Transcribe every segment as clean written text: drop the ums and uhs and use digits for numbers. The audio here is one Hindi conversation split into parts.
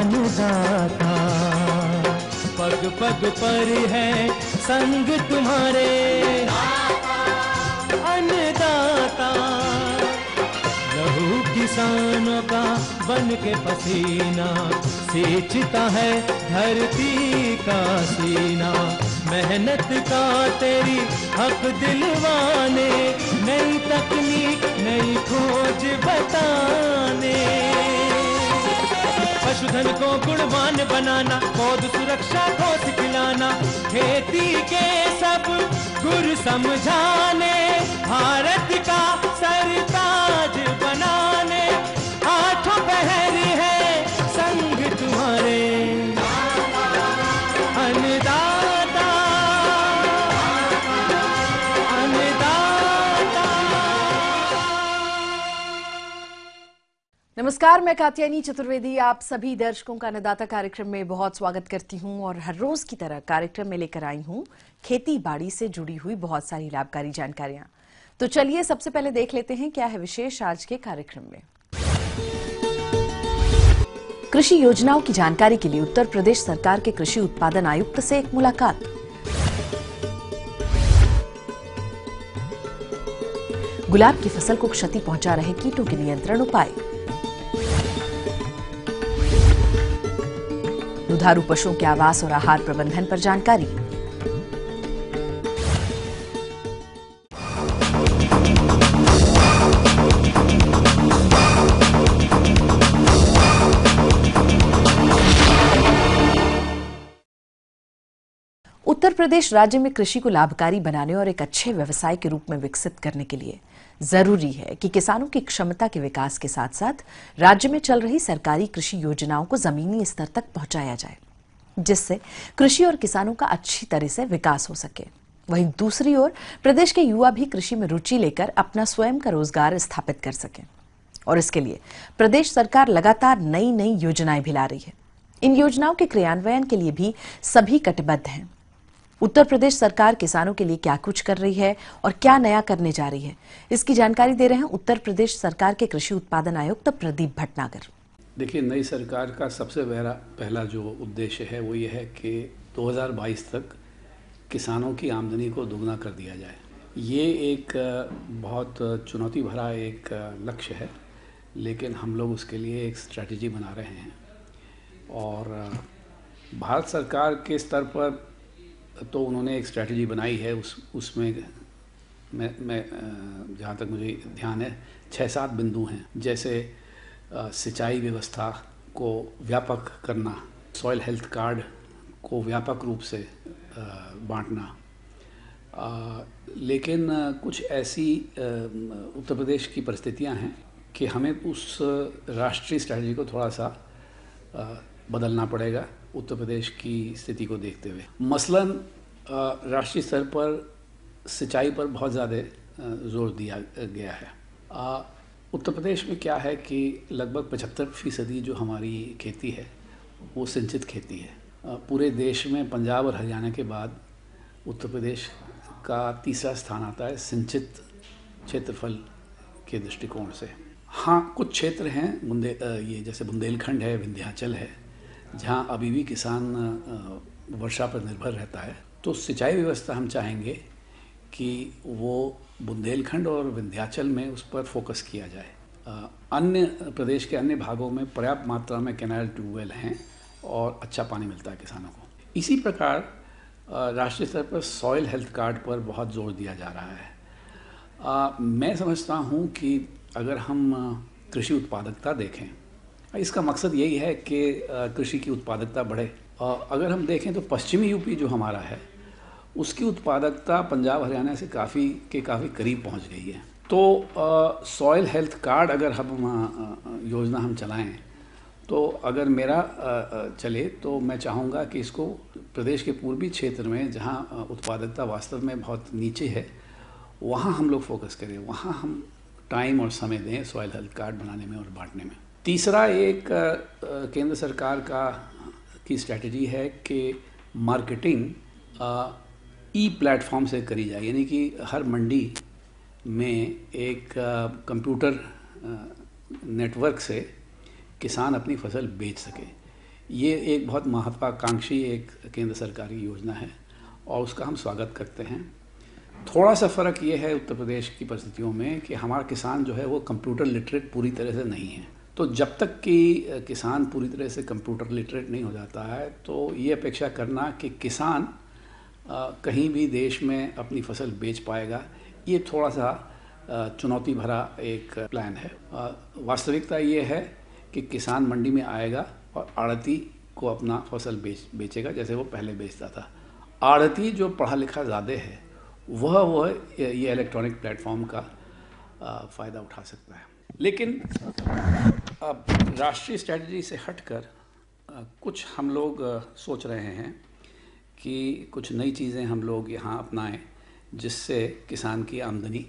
अन्नदाता, पग पग पर है संग तुम्हारे अन्नदाता। लहू किसानों का बन के पसीना सींचता है धरती का सीना। मेहनत का तेरी हक दिलवाने, नई तकनीक नई खोज बताने। पशुधन को गुणवान बनाना, पौध सुरक्षा को सिखलाना, खेती के सब गुर समझाने, भारत का सरताज बनाने। आठों पहर है संग तुम्हारे अन्नदाता, अन्नदाता। नमस्कार, मैं कात्यायनी चतुर्वेदी आप सभी दर्शकों का अन्नदाता कार्यक्रम में बहुत स्वागत करती हूं। और हर रोज की तरह कार्यक्रम में लेकर आई हूं खेती बाड़ी से जुड़ी हुई बहुत सारी लाभकारी जानकारियां। तो चलिए सबसे पहले देख लेते हैं क्या है विशेष आज के कार्यक्रम में। कृषि योजनाओं की जानकारी के लिए उत्तर प्रदेश सरकार के कृषि उत्पादन आयुक्त से एक मुलाकात। गुलाब की फसल को क्षति पहुंचा रहे कीटों के नियंत्रण उपाय। दुधारू पशुओं के आवास और आहार प्रबंधन पर जानकारी। उत्तर प्रदेश राज्य में कृषि को लाभकारी बनाने और एक अच्छे व्यवसाय के रूप में विकसित करने के लिए जरूरी है कि किसानों की क्षमता के विकास के साथ साथ राज्य में चल रही सरकारी कृषि योजनाओं को जमीनी स्तर तक पहुंचाया जाए, जिससे कृषि और किसानों का अच्छी तरह से विकास हो सके। वहीं दूसरी ओर प्रदेश के युवा भी कृषि में रुचि लेकर अपना स्वयं का रोजगार स्थापित कर सकें। और इसके लिए प्रदेश सरकार लगातार नई नई योजनाएं भी ला रही है। इन योजनाओं के क्रियान्वयन के लिए भी सभी कटिबद्ध हैं। उत्तर प्रदेश सरकार किसानों के लिए क्या कुछ कर रही है और क्या नया करने जा रही है, इसकी जानकारी दे रहे हैं उत्तर प्रदेश सरकार के कृषि उत्पादन आयुक्त प्रदीप भटनागर। देखिए, नई सरकार का सबसे पहला जो उद्देश्य है वो ये है कि 2022 तक किसानों की आमदनी को दोगुना कर दिया जाए। ये एक बहुत चुनौती भरा एक लक्ष्य है, लेकिन हम लोग उसके लिए एक स्ट्रैटेजी बना रहे हैं। और भारत सरकार के स्तर पर तो उन्होंने एक स्ट्रैटेजी बनाई है। उसमें मैं जहाँ तक मुझे ध्यान है 6-7 बिंदु हैं, जैसे सिंचाई व्यवस्था को व्यापक करना, सॉइल हेल्थ कार्ड को व्यापक रूप से बांटना। लेकिन कुछ ऐसी उत्तर प्रदेश की परिस्थितियां हैं कि हमें उस राष्ट्रीय स्ट्रैटेजी को थोड़ा सा बदलना पड़ेगा उत्तर प्रदेश की स्थिति को देखते हुए। मसलन राष्ट्रीय स्तर पर सिंचाई पर बहुत ज़्यादा जोर दिया गया है। उत्तर प्रदेश में क्या है कि लगभग 75% जो हमारी खेती है वो सिंचित खेती है। पूरे देश में पंजाब और हरियाणा के बाद उत्तर प्रदेश का तीसरा स्थान आता है सिंचित क्षेत्रफल के दृष्टिकोण से। हाँ, कुछ क्षेत्र हैं ये जैसे बुंदेलखंड है, विंध्याचल है, जहाँ अभी भी किसान वर्षा पर निर्भर रहता है। तो सिंचाई व्यवस्था हम चाहेंगे कि वो बुंदेलखंड और विंध्याचल में उस पर फोकस किया जाए। अन्य प्रदेश के अन्य भागों में पर्याप्त मात्रा में कैनाल ट्यूबवेल हैं और अच्छा पानी मिलता है किसानों को। इसी प्रकार राष्ट्रीय स्तर पर सॉइल हेल्थ कार्ड पर बहुत जोर दिया जा रहा है। मैं समझता हूँ कि अगर हम कृषि उत्पादकता देखें, इसका मकसद यही है कि कृषि की उत्पादकता बढ़े। अगर हम देखें तो पश्चिमी यूपी जो हमारा है उसकी उत्पादकता पंजाब हरियाणा से काफ़ी करीब पहुंच गई है। तो सॉइल हेल्थ कार्ड अगर हम योजना हम चलाएं, तो अगर मेरा चले तो मैं चाहूँगा कि इसको प्रदेश के पूर्वी क्षेत्र में जहाँ उत्पादकता वास्तव में बहुत नीचे है वहाँ हम लोग फोकस करें, वहाँ हम टाइम और समय दें सॉइल हेल्थ कार्ड बनाने में और बांटने में। तीसरा एक केंद्र सरकार की स्ट्रैटेजी है कि मार्केटिंग ई प्लेटफॉर्म से करी जाए, यानी कि हर मंडी में एक कंप्यूटर नेटवर्क से किसान अपनी फसल बेच सके। ये एक बहुत महत्वाकांक्षी एक केंद्र सरकार की योजना है और उसका हम स्वागत करते हैं। थोड़ा सा फ़र्क ये है उत्तर प्रदेश की परिस्थितियों में कि हमारा किसान जो है वो कंप्यूटर लिटरेट पूरी तरह से नहीं है। तो जब तक कि किसान पूरी तरह से कंप्यूटर लिटरेट नहीं हो जाता है तो ये अपेक्षा करना कि किसान कहीं भी देश में अपनी फसल बेच पाएगा, ये थोड़ा सा चुनौती भरा एक प्लान है। वास्तविकता ये है कि किसान मंडी में आएगा और आड़ती को अपना फसल बेचेगा जैसे वो पहले बेचता था। आड़ती जो पढ़ा लिखा ज़्यादा है वह ये इलेक्ट्रॉनिक प्लेटफॉर्म का फ़ायदा उठा सकता है। लेकिन अब राष्ट्रीय स्ट्रेटजी से हटकर कुछ हम लोग सोच रहे हैं कि कुछ नई चीज़ें हम लोग यहाँ अपनाएं जिससे किसान की आमदनी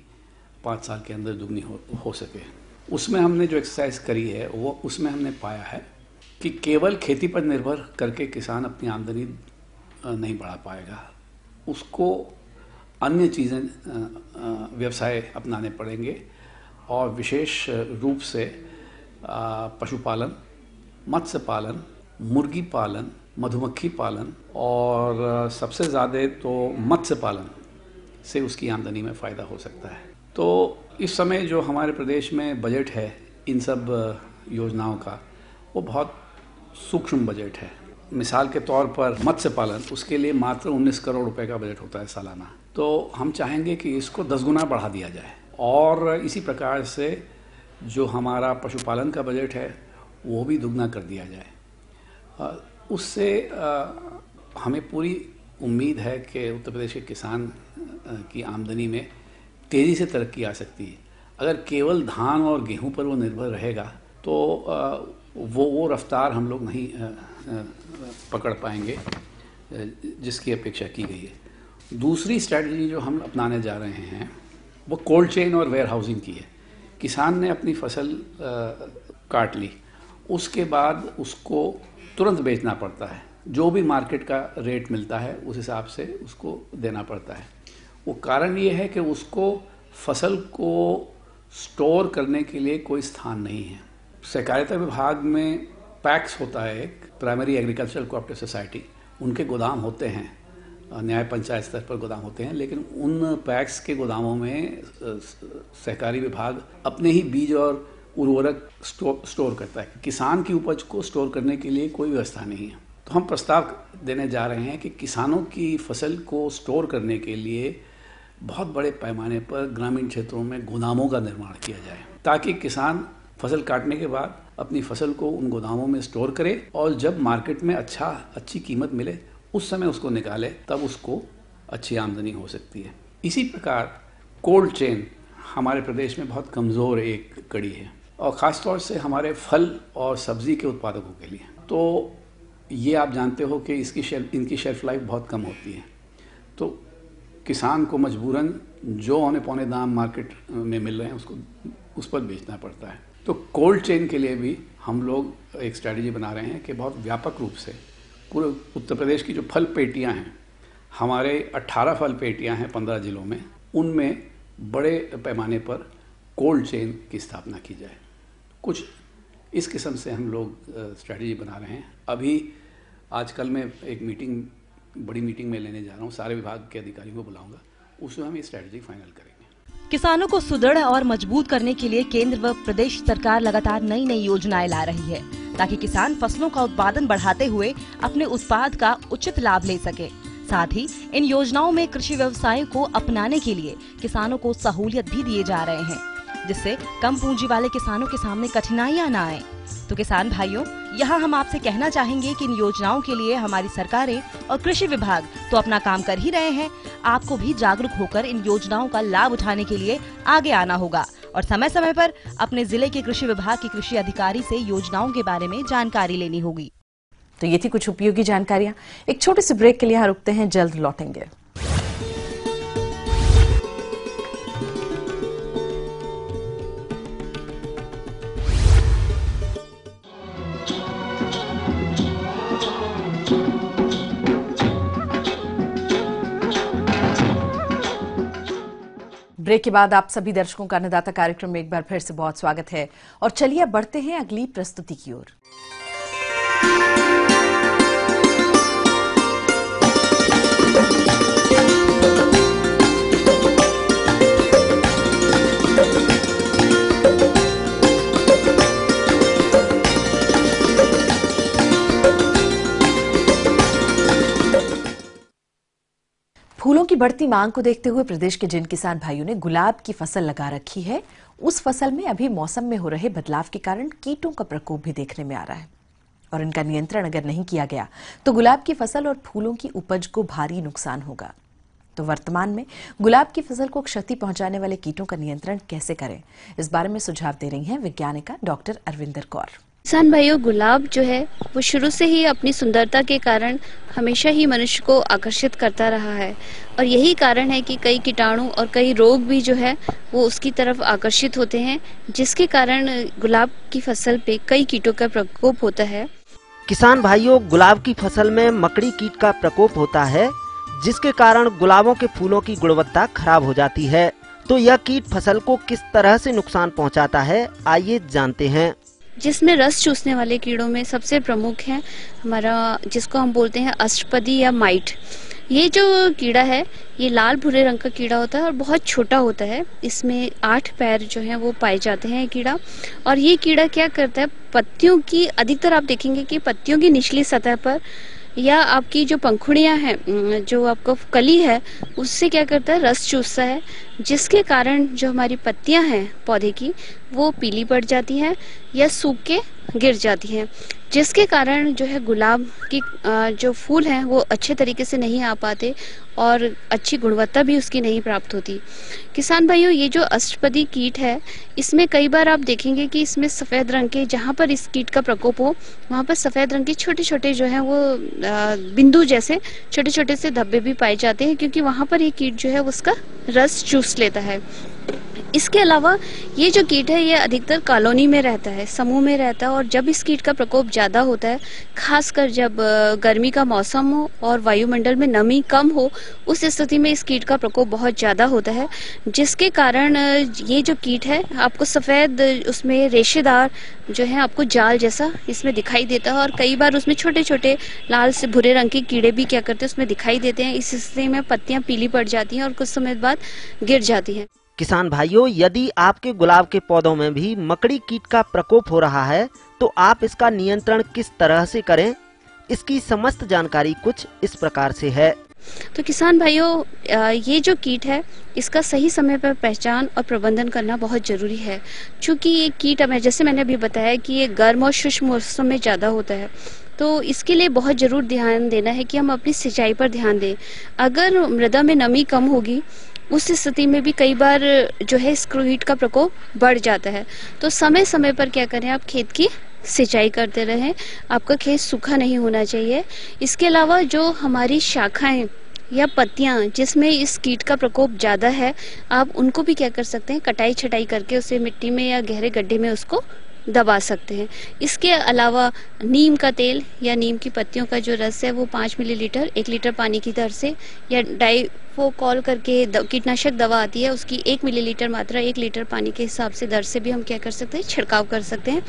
5 साल के अंदर दुगनी हो सके। उसमें हमने जो एक्सरसाइज करी है वो उसमें हमने पाया है कि केवल खेती पर निर्भर करके किसान अपनी आमदनी नहीं बढ़ा पाएगा, उसको अन्य चीज़ें व्यवसाय अपनाने पड़ेंगे और विशेष रूप से पशुपालन, मत्स्य पालन, मुर्गी पालन, मधुमक्खी पालन और सबसे ज़्यादा तो मत्स्य पालन से उसकी आमदनी में फ़ायदा हो सकता है। तो इस समय जो हमारे प्रदेश में बजट है इन सब योजनाओं का वो बहुत सूक्ष्म बजट है। मिसाल के तौर पर मत्स्य पालन, उसके लिए मात्र 19 करोड़ रुपए का बजट होता है सालाना। तो हम चाहेंगे कि इसको 10 गुना बढ़ा दिया जाए और इसी प्रकार से जो हमारा पशुपालन का बजट है वो भी दुगना कर दिया जाए। उससे हमें पूरी उम्मीद है कि उत्तर प्रदेश के किसान की आमदनी में तेज़ी से तरक्की आ सकती है। अगर केवल धान और गेहूं पर वो निर्भर रहेगा तो वो रफ्तार हम लोग नहीं पकड़ पाएंगे जिसकी अपेक्षा की गई है। दूसरी स्ट्रैटेजी जो हम अपनाने जा रहे हैं वो कोल्ड चेन और वेयर हाउसिंग की है। किसान ने अपनी फसल काट ली, उसके बाद उसको तुरंत बेचना पड़ता है, जो भी मार्केट का रेट मिलता है उस हिसाब से उसको देना पड़ता है। वो कारण ये है कि उसको फसल को स्टोर करने के लिए कोई स्थान नहीं है। सहकारिता विभाग में पैक्स होता है, एक प्राइमरी एग्रीकल्चरल कोऑपरेटिव सोसाइटी, उनके गोदाम होते हैं, न्याय पंचायत स्तर पर गोदाम होते हैं, लेकिन उन पैक्स के गोदामों में सहकारी विभाग अपने ही बीज और उर्वरक स्टोर करता है। किसान की उपज को स्टोर करने के लिए कोई व्यवस्था नहीं है। तो हम प्रस्ताव देने जा रहे हैं कि किसानों की फसल को स्टोर करने के लिए बहुत बड़े पैमाने पर ग्रामीण क्षेत्रों में गोदामों का निर्माण किया जाए, ताकि किसान फसल काटने के बाद अपनी फसल को उन गोदामों में स्टोर करे और जब मार्केट में अच्छी कीमत मिले उस समय उसको निकाले, तब उसको अच्छी आमदनी हो सकती है। इसी प्रकार कोल्ड चेन हमारे प्रदेश में बहुत कमज़ोर एक कड़ी है और ख़ास तौर से हमारे फल और सब्ज़ी के उत्पादकों के लिए। तो ये आप जानते हो कि इनकी शेल्फ लाइफ बहुत कम होती है, तो किसान को मजबूरन जो औने पौने दाम मार्केट में मिल रहे हैं उसको उस पर बेचना पड़ता है। तो कोल्ड चेन के लिए भी हम लोग एक स्ट्रैटेजी बना रहे हैं कि बहुत व्यापक रूप से पूरे उत्तर प्रदेश की जो फल पेटियां हैं, हमारे 18 फल पेटियां हैं 15 जिलों में, उनमें बड़े पैमाने पर कोल्ड चेन की स्थापना की जाए। कुछ इस किस्म से हम लोग स्ट्रैटेजी बना रहे हैं। अभी आजकल मैं एक बड़ी मीटिंग में लेने जा रहा हूँ, सारे विभाग के अधिकारियों को बुलाऊंगा, उसमें हम ये स्ट्रैटेजी फाइनल करेंगे। किसानों को सुदृढ़ और मजबूत करने के लिए केंद्र व प्रदेश सरकार लगातार नई नई योजनाएं ला रही है, ताकि किसान फसलों का उत्पादन बढ़ाते हुए अपने उत्पाद का उचित लाभ ले सके। साथ ही इन योजनाओं में कृषि व्यवसाय को अपनाने के लिए किसानों को सहूलियत भी दिए जा रहे हैं, जिससे कम पूंजी वाले किसानों के सामने कठिनाइयां न आए। तो किसान भाइयों, यहाँ हम आपसे कहना चाहेंगे कि इन योजनाओं के लिए हमारी सरकारें और कृषि विभाग तो अपना काम कर ही रहे हैं। आपको भी जागरूक होकर इन योजनाओं का लाभ उठाने के लिए आगे आना होगा और समय समय पर अपने जिले के कृषि विभाग के कृषि अधिकारी से योजनाओं के बारे में जानकारी लेनी होगी। तो ये थी कुछ उपयोगी जानकारियां। एक छोटे से ब्रेक के लिए यहाँ रुकते हैं, जल्द लौटेंगे। ब्रेक के बाद आप सभी दर्शकों का अन्नदाता कार्यक्रम में एक बार फिर से बहुत स्वागत है और चलिए अब बढ़ते हैं अगली प्रस्तुति की ओर। की बढ़ती मांग को देखते हुए प्रदेश के जिन किसान भाइयों ने गुलाब की फसल लगा रखी है, उस फसल में अभी मौसम में हो रहे बदलाव के कारण कीटों का प्रकोप भी देखने में आ रहा है और इनका नियंत्रण अगर नहीं किया गया तो गुलाब की फसल और फूलों की उपज को भारी नुकसान होगा। तो वर्तमान में गुलाब की फसल को क्षति पहुंचाने वाले कीटों का नियंत्रण कैसे करें, इस बारे में सुझाव दे रही हैं वैज्ञानिका डॉक्टर अरविंदर कौर। किसान भाइयों, गुलाब जो है वो शुरू से ही अपनी सुंदरता के कारण हमेशा ही मनुष्य को आकर्षित करता रहा है और यही कारण है कि कई कीटाणु और कई रोग भी जो है वो उसकी तरफ आकर्षित होते हैं, जिसके कारण गुलाब की फसल पे कई कीटों का प्रकोप होता है। किसान भाइयों, गुलाब की फसल में मकड़ी कीट का प्रकोप होता है, जिसके कारण गुलाबों के फूलों की गुणवत्ता खराब हो जाती है। तो यह कीट फसल को किस तरह से नुकसान पहुंचाता है, आइए जानते हैं। जिसमें रस चूसने वाले कीड़ों में सबसे प्रमुख है हमारा, जिसको हम बोलते हैं अष्टपदी या माइट। ये जो कीड़ा है ये लाल भूरे रंग का कीड़ा होता है और बहुत छोटा होता है। इसमें 8 पैर जो हैं वो पाए जाते हैं कीड़ा। और ये कीड़ा क्या करता है, पत्तियों की, अधिकतर आप देखेंगे कि पत्तियों की निचली सतह पर या आपकी जो पंखुड़ियां हैं, जो आपका कली है, उससे क्या करता है, रस चूसता है, जिसके कारण जो हमारी पत्तियां हैं पौधे की वो पीली पड़ जाती हैं या सूख के गिर जाती हैं, जिसके कारण जो है गुलाब की जो फूल हैं वो अच्छे तरीके से नहीं आ पाते और अच्छी गुणवत्ता भी उसकी नहीं प्राप्त होती। किसान भाइयों, ये जो अष्टपदी कीट है इसमें कई बार आप देखेंगे कि इसमें सफ़ेद रंग के, जहाँ पर इस कीट का प्रकोप हो वहाँ पर सफ़ेद रंग के छोटे छोटे जो हैं वो बिंदु जैसे छोटे छोटे से धब्बे भी पाए जाते हैं, क्योंकि वहाँ पर ये कीट जो है उसका रस चूस लेता है। इसके अलावा ये जो कीट है ये अधिकतर कॉलोनी में रहता है, समूह में रहता है और जब इस कीट का प्रकोप ज़्यादा होता है, खासकर जब गर्मी का मौसम हो और वायुमंडल में नमी कम हो, उस स्थिति में इस कीट का प्रकोप बहुत ज़्यादा होता है, जिसके कारण ये जो कीट है आपको सफ़ेद, उसमें रेशेदार जो है आपको जाल जैसा इसमें दिखाई देता है और कई बार उसमें छोटे छोटे लाल से भूरे रंग के कीड़े भी क्या करते हैं उसमें दिखाई देते हैं। इस स्थिति में पत्तियाँ पीली पड़ जाती हैं और कुछ समय बाद गिर जाती हैं। किसान भाइयों, यदि आपके गुलाब के पौधों में भी मकड़ी कीट का प्रकोप हो रहा है तो आप इसका नियंत्रण किस तरह से करें, इसकी समस्त जानकारी कुछ इस प्रकार से है। तो किसान भाइयों, ये जो कीट है इसका सही समय पर पहचान और प्रबंधन करना बहुत जरूरी है, क्योंकि ये कीट, जैसे मैंने अभी बताया कि ये गर्म और शुष्क मौसम में ज़्यादा होता है, तो इसके लिए बहुत ज़रूर ध्यान देना है कि हम अपनी सिंचाई पर ध्यान दें। अगर मृदा में नमी कम होगी उस स्थिति में भी कई बार जो है इस कीट का प्रकोप बढ़ जाता है। तो समय समय पर क्या करें, आप खेत की सिंचाई करते रहें, आपका खेत सूखा नहीं होना चाहिए। इसके अलावा जो हमारी शाखाएं या पत्तियां जिसमें इस कीट का प्रकोप ज़्यादा है, आप उनको भी क्या कर सकते हैं, कटाई छटाई करके उसे मिट्टी में या गहरे गड्ढे में उसको दबा सकते हैं। इसके अलावा नीम का तेल या नीम की पत्तियों का जो रस है वो 5 मिलीलीटर 1 लीटर पानी की दर से, या डाइफोकॉल करके कीटनाशक दवा आती है, उसकी 1 मिलीलीटर मात्रा 1 लीटर पानी के हिसाब से दर से भी हम क्या कर सकते हैं, छिड़काव कर सकते हैं।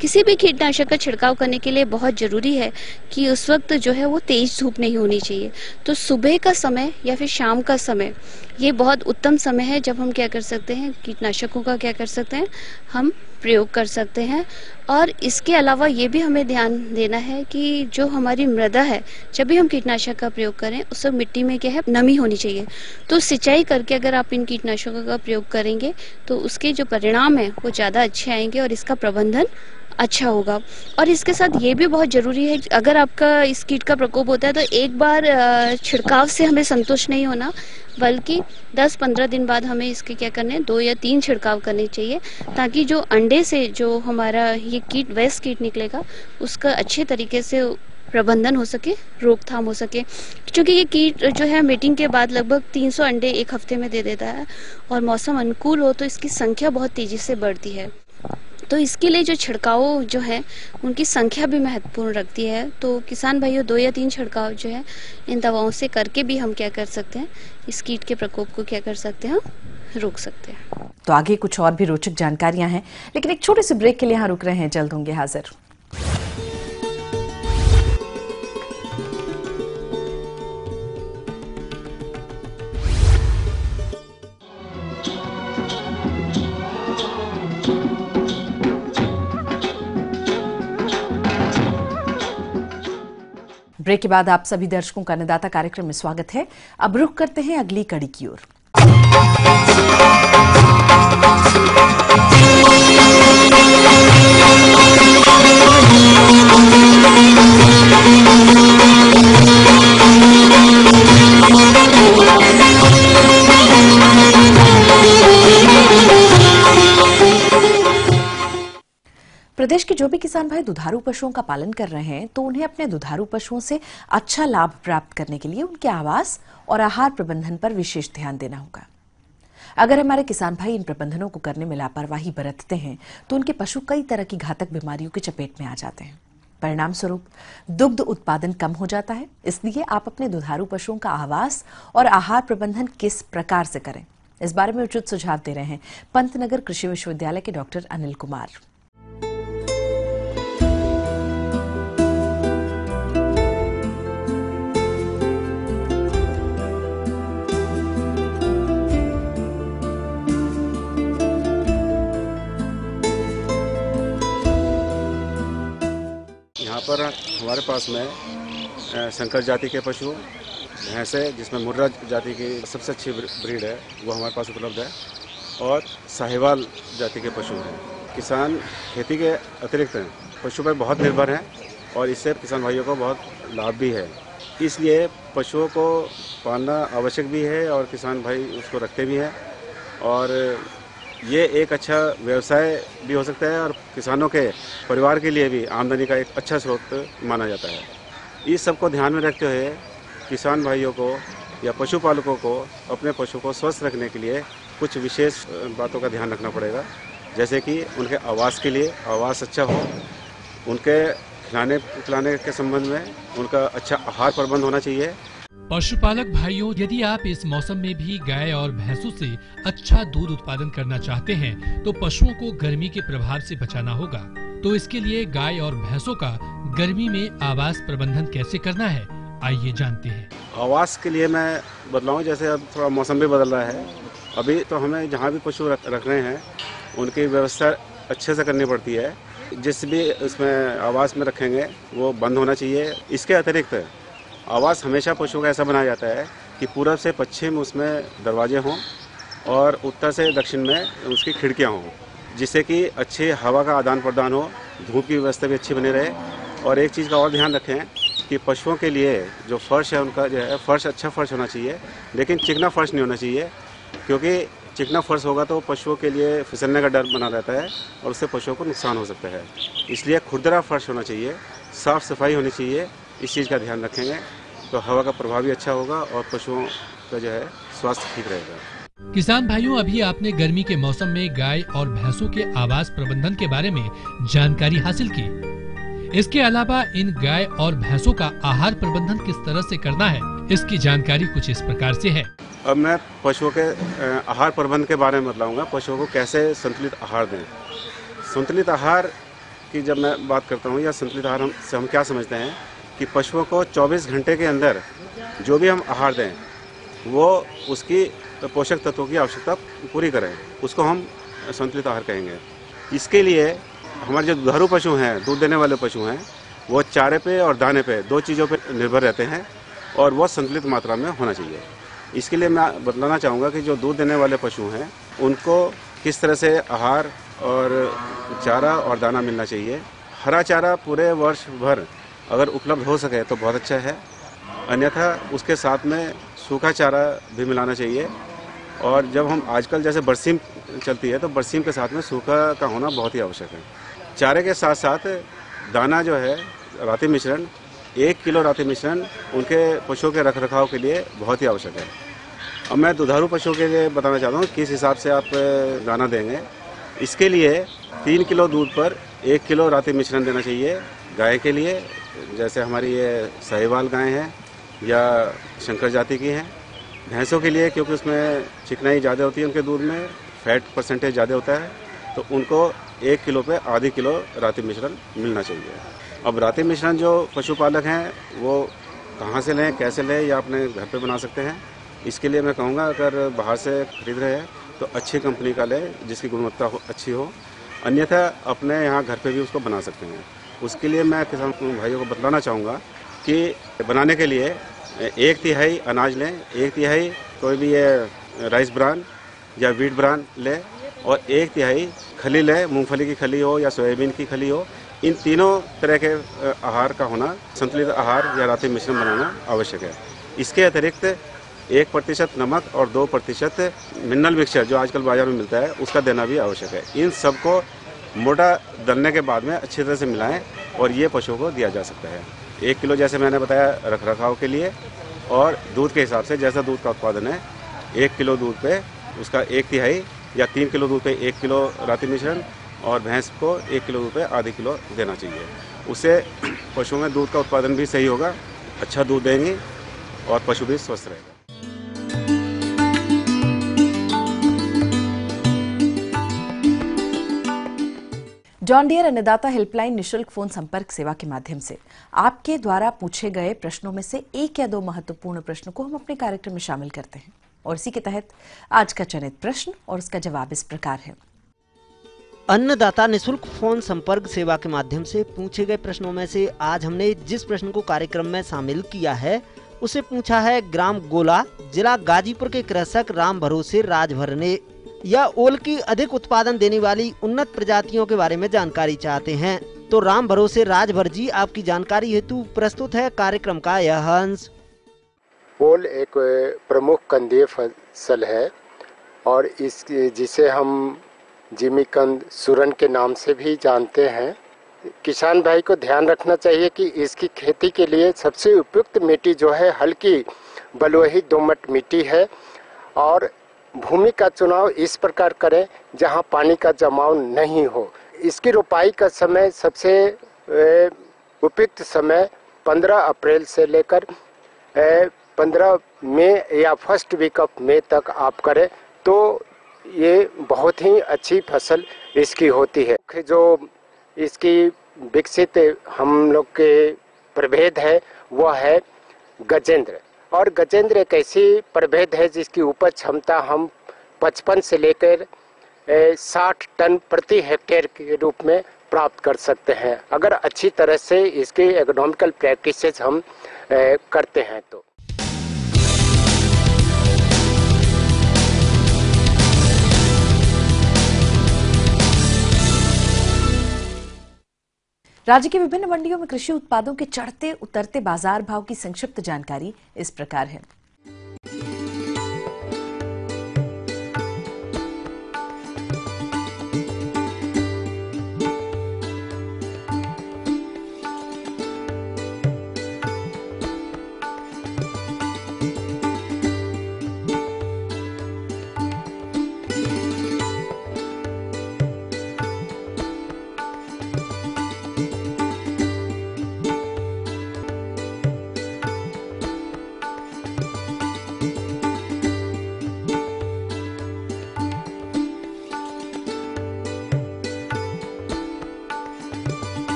किसी भी कीटनाशक का छिड़काव करने के लिए बहुत ज़रूरी है कि उस वक्त जो है वो तेज़ धूप नहीं होनी चाहिए। तो सुबह का समय या फिर शाम का समय ये बहुत उत्तम समय है जब हम क्या कर सकते हैं, कीटनाशकों का क्या कर सकते हैं, हम प्रयोग कर सकते हैं। और इसके अलावा ये भी हमें ध्यान देना है कि जो हमारी मृदा है, जब भी हम कीटनाशक का प्रयोग करें उस वक्त मिट्टी में क्या है, नमी होनी चाहिए। तो सिंचाई करके अगर आप इन कीटनाशकों का प्रयोग करेंगे तो उसके जो परिणाम है वो ज़्यादा अच्छे आएंगे और इसका प्रबंधन अच्छा होगा। और इसके साथ ये भी बहुत ज़रूरी है, अगर आपका इस कीट का प्रकोप होता है तो एक बार छिड़काव से हमें संतुष्ट नहीं होना, बल्कि 10-15 दिन बाद हमें इसके क्या करने, 2 या 3 छिड़काव करने चाहिए, ताकि जो अंडे से जो हमारा ये कीट, वेस्ट कीट निकलेगा, उसका अच्छे तरीके से प्रबंधन हो सके, रोकथाम हो सके। क्योंकि ये कीट जो है मीटिंग के बाद लगभग 300 अंडे एक हफ्ते में दे देता है और मौसम अनुकूल हो तो इसकी संख्या बहुत तेज़ी से बढ़ती है। तो इसके लिए जो छिड़काव जो है उनकी संख्या भी महत्वपूर्ण रखती है। तो किसान भाइयों, 2 या 3 छिड़काव जो है इन दवाओं से करके भी हम क्या कर सकते हैं, इस कीट के प्रकोप को क्या कर सकते हैं, रोक सकते हैं। तो आगे कुछ और भी रोचक जानकारियां हैं, लेकिन एक छोटे से ब्रेक के लिए यहाँ रुक रहे हैं, जल्द होंगे हाजिर। ब्रेक के बाद आप सभी दर्शकों का अन्नदाता कार्यक्रम में स्वागत है। अब रुख करते हैं अगली कड़ी की ओर। प्रदेश के जो भी किसान भाई दुधारू पशुओं का पालन कर रहे हैं तो उन्हें अपने दुधारू पशुओं से अच्छा लाभ प्राप्त करने के लिए उनके आवास और आहार प्रबंधन पर विशेष ध्यान देना होगा। अगर हमारे किसान भाई इन प्रबंधनों को करने में लापरवाही बरतते हैं तो उनके पशु कई तरह की घातक बीमारियों की चपेट में आ जाते हैं। परिणाम स्वरूप दुग्ध उत्पादन कम हो जाता है। इसलिए आप अपने दुधारू पशुओं का आवास और आहार प्रबंधन किस प्रकार से करें, इस बारे में उचित सुझाव दे रहे हैं पंतनगर कृषि विश्वविद्यालय के डॉक्टर अनिल कुमार। यहाँ पर हमारे पास में शंकर जाति के पशु भैंसे, जिसमें मुर्रा जाति की सबसे अच्छी ब्रीड है, वो हमारे पास उपलब्ध है, और साहिवाल जाति के पशु हैं। किसान खेती के अतिरिक्त पशु पर बहुत निर्भर हैं और इससे किसान भाइयों को बहुत लाभ भी है। इसलिए पशुओं को पालना आवश्यक भी है और किसान भाई उसको रखते भी हैं, और ये एक अच्छा व्यवसाय भी हो सकता है और किसानों के परिवार के लिए भी आमदनी का एक अच्छा स्रोत माना जाता है। इस सब को ध्यान में रखते हुए किसान भाइयों को या पशुपालकों को अपने पशु को स्वस्थ रखने के लिए कुछ विशेष बातों का ध्यान रखना पड़ेगा। जैसे कि उनके आवास के लिए आवास अच्छा हो, उनके खिलाने पिलाने के संबंध में उनका अच्छा आहार प्रबंध होना चाहिए। पशुपालक भाइयों, यदि आप इस मौसम में भी गाय और भैंसों से अच्छा दूध उत्पादन करना चाहते हैं तो पशुओं को गर्मी के प्रभाव से बचाना होगा। तो इसके लिए गाय और भैंसों का गर्मी में आवास प्रबंधन कैसे करना है, आइए जानते हैं। आवास के लिए मैं बदलाऊं, जैसे अब थोड़ा मौसम भी बदल रहा है, अभी तो हमें जहाँ भी पशु रख रहे हैं उनकी व्यवस्था अच्छे से करनी पड़ती है। जिस भी इसमें आवास में रखेंगे वो बंद होना चाहिए। इसके अतिरिक्त आवास हमेशा पशु का ऐसा बनाया जाता है कि पूरब से पश्चिम उसमें दरवाजे हों और उत्तर से दक्षिण में उसकी खिड़कियां हों, जिससे कि अच्छी हवा का आदान प्रदान हो, धूप की व्यवस्था भी अच्छी बनी रहे। और एक चीज़ का और ध्यान रखें कि पशुओं के लिए जो फर्श है उनका जो है फर्श अच्छा फर्श होना चाहिए, लेकिन चिकना फर्श नहीं होना चाहिए, क्योंकि चिकना फर्श होगा तो पशुओं के लिए फिसलने का डर बना रहता है और उससे पशुओं को नुकसान हो सकता है। इसलिए खुरदरा फर्श होना चाहिए, साफ़ सफाई होनी चाहिए। इस चीज़ का ध्यान रखेंगे तो हवा का प्रभाव भी अच्छा होगा और पशुओं का जो है स्वास्थ्य ठीक रहेगा। किसान भाइयों, अभी आपने गर्मी के मौसम में गाय और भैंसों के आवास प्रबंधन के बारे में जानकारी हासिल की। इसके अलावा इन गाय और भैंसों का आहार प्रबंधन किस तरह से करना है, इसकी जानकारी कुछ इस प्रकार से है। अब मैं पशुओं के आहार प्रबंधन के बारे में बताऊंगा, पशुओं को कैसे संतुलित आहार दें। संतुलित आहार की जब मैं बात करता हूँ या संतुलित आहार से हम क्या समझते हैं कि पशुओं को 24 घंटे के अंदर जो भी हम आहार दें वो उसकी पोषक तत्वों की आवश्यकता पूरी करें, उसको हम संतुलित आहार कहेंगे। इसके लिए हमारे जो दुधारू पशु हैं, दूध देने वाले पशु हैं, वो चारे पे और दाने पे, दो चीज़ों पे निर्भर रहते हैं और वो संतुलित मात्रा में होना चाहिए। इसके लिए मैं बतलाना चाहूँगा कि जो दूध देने वाले पशु हैं उनको किस तरह से आहार और चारा और दाना मिलना चाहिए। हरा चारा पूरे वर्ष भर अगर उपलब्ध हो सके तो बहुत अच्छा है, अन्यथा उसके साथ में सूखा चारा भी मिलाना चाहिए। और जब हम आजकल जैसे बरसीम चलती है तो बरसीम के साथ में सूखा का होना बहुत ही आवश्यक है। चारे के साथ साथ दाना जो है, राती मिश्रण, 1 किलो राती मिश्रण उनके पशुओं के रखरखाव के लिए बहुत ही आवश्यक है। अब मैं दुधारू पशुओं के लिए बताना चाहता हूँ किस हिसाब से आप दाना देंगे। इसके लिए 3 किलो दूध पर 1 किलो राती मिश्रण देना चाहिए। गाय के लिए जैसे हमारी ये साहिवाल गाय हैं या शंकर जाति की हैं। भैंसों के लिए क्योंकि उसमें चिकनाई ज़्यादा होती है, उनके दूध में फैट परसेंटेज ज़्यादा होता है, तो उनको 1 किलो पे आधी किलो राती मिश्रण मिलना चाहिए। अब राती मिश्रण जो पशुपालक हैं वो कहाँ से लें, कैसे लें, या अपने घर पे बना सकते हैं। इसके लिए मैं कहूँगा अगर बाहर से खरीद रहे हैं तो अच्छी कंपनी का लें जिसकी गुणवत्ता अच्छी हो, अन्यथा अपने यहाँ घर पे भी उसको बना सकते हैं। उसके लिए मैं किसान भाइयों को बतलाना चाहूँगा उसकी बनाने के लिए 1/3 अनाज लें, 1/3 कोई भी ये राइस ब्रान या व्हीट ब्रान लें और 1/3 खली लें, मूंगफली की खली हो या सोयाबीन की खली हो। इन तीनों तरह के आहार का होना, संतुलित आहार या रात्रि मिश्रण बनाना आवश्यक है। इसके अतिरिक्त 1% नमक और 2% मिनरल मिक्सचर जो आजकल बाजार में मिलता है उसका देना भी आवश्यक है। इन सबको मोटा दलने के बाद में अच्छी तरह से मिलाएं और ये पशुओं को दिया जा सकता है। 1 किलो जैसे मैंने बताया रखरखाव के लिए, और दूध के हिसाब से जैसा दूध का उत्पादन है 1 किलो दूध पे उसका 1/3 या 3 किलो दूध पे 1 किलो रात्रि मिश्रण, और भैंस को 1 किलो दूध पे आधी किलो देना चाहिए। उससे पशुओं में दूध का उत्पादन भी सही होगा, अच्छा दूध देंगे और पशु भी स्वस्थ रहेगा। जॉन डियर अन्नदाता हेल्पलाइन निशुल्क फोन संपर्क सेवा के माध्यम से आपके द्वारा पूछे गए प्रश्नों में से 1 या 2 महत्वपूर्ण प्रश्नों को हम अपने कार्यक्रम में शामिल करते हैं, और इसी के तहत आज का चयनित प्रश्न और उसका जवाब इस प्रकार है। अन्नदाता निशुल्क फोन संपर्क सेवा के माध्यम से पूछे गए प्रश्नों में से आज हमने जिस प्रश्न को कार्यक्रम में शामिल किया है उसे पूछा है ग्राम गोला, जिला गाजीपुर के कृषक राम भरोसे राजभर ने। या ओल की अधिक उत्पादन देने वाली उन्नत प्रजातियों के बारे में जानकारी चाहते हैं, तो राम भरोसे राजभर जी आपकी जानकारी हेतु प्रस्तुत है कार्यक्रम का यह अंश। ओल एक प्रमुख कंदीय फसल है और इस जिसे हम जिमीकंद सुरन के नाम से भी जानते हैं। किसान भाई को ध्यान रखना चाहिए कि इसकी खेती के लिए सबसे उपयुक्त मिट्टी जो है हल्की बलुई दोमट मिट्टी है, और भूमि का चुनाव इस प्रकार करें जहां पानी का जमाव नहीं हो। इसकी रोपाई का समय सबसे उपयुक्त समय 15 अप्रैल से लेकर 15 मई या फर्स्ट वीक ऑफ मई तक आप करें तो ये बहुत ही अच्छी फसल इसकी होती है। जो इसकी विकसित हम लोग के प्रभेद है वह है गजेंद्र, और गजेंद्र एक ऐसी प्रभेद है जिसकी उपज क्षमता हम 55 से लेकर 60 टन प्रति हेक्टेयर के रूप में प्राप्त कर सकते हैं, अगर अच्छी तरह से इसके एग्रोनॉमिकल प्रैक्टिसेस हम करते हैं तो। राज्य की विभिन्न मंडियों में कृषि उत्पादों के चढ़ते उतरते बाजार भाव की संक्षिप्त जानकारी इस प्रकार है।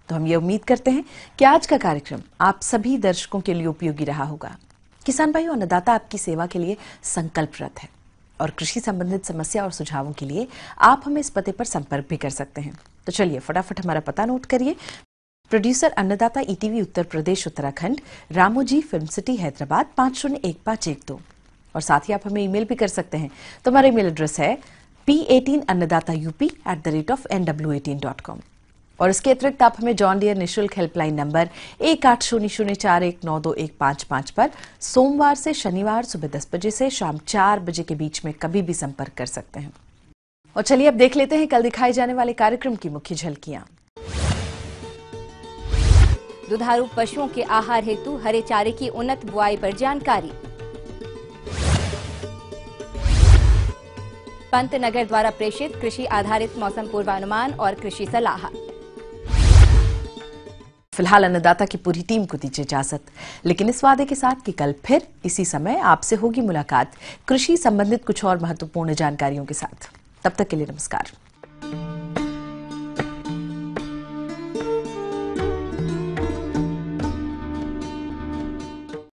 तो हम ये उम्मीद करते हैं कि आज का कार्यक्रम आप सभी दर्शकों के लिए उपयोगी रहा होगा। किसान भाइयों, अन्नदाता आपकी सेवा के लिए संकल्परत है और कृषि संबंधित समस्या और सुझावों के लिए आप हमें इस पते पर संपर्क भी कर सकते हैं। तो चलिए फटाफट हमारा पता नोट करिए। प्रोड्यूसर अन्नदाता ETV Uttar Pradesh Uttarakhand, Ramoji film city Hyderabad 501512। और साथ ही आप हमें ईमेल भी कर सकते हैं। तो हमारा ईमेल एड्रेस है p18annadata@nw18.com। और इसके अतिरिक्त आप हमें जॉन डियर निशुल्क हेल्पलाइन नंबर 1800419215 पर सोमवार से शनिवार सुबह 10 बजे से शाम 4 बजे के बीच में कभी भी संपर्क कर सकते हैं। और चलिए अब देख लेते हैं कल दिखाए जाने वाले कार्यक्रम की मुख्य झलकियां। दुधारू पशुओं के आहार हेतु हरे चारे की उन्नत बुआई पर जानकारी। पंतनगर द्वारा प्रेषित कृषि आधारित मौसम पूर्वानुमान और कृषि सलाह। फिलहाल अन्नदाता की पूरी टीम को दीजिए इजाजत, लेकिन इस वादे के साथ कि कल फिर इसी समय आपसे होगी मुलाकात कृषि संबंधित कुछ और महत्वपूर्ण जानकारियों के साथ। तब तक के लिए नमस्कार।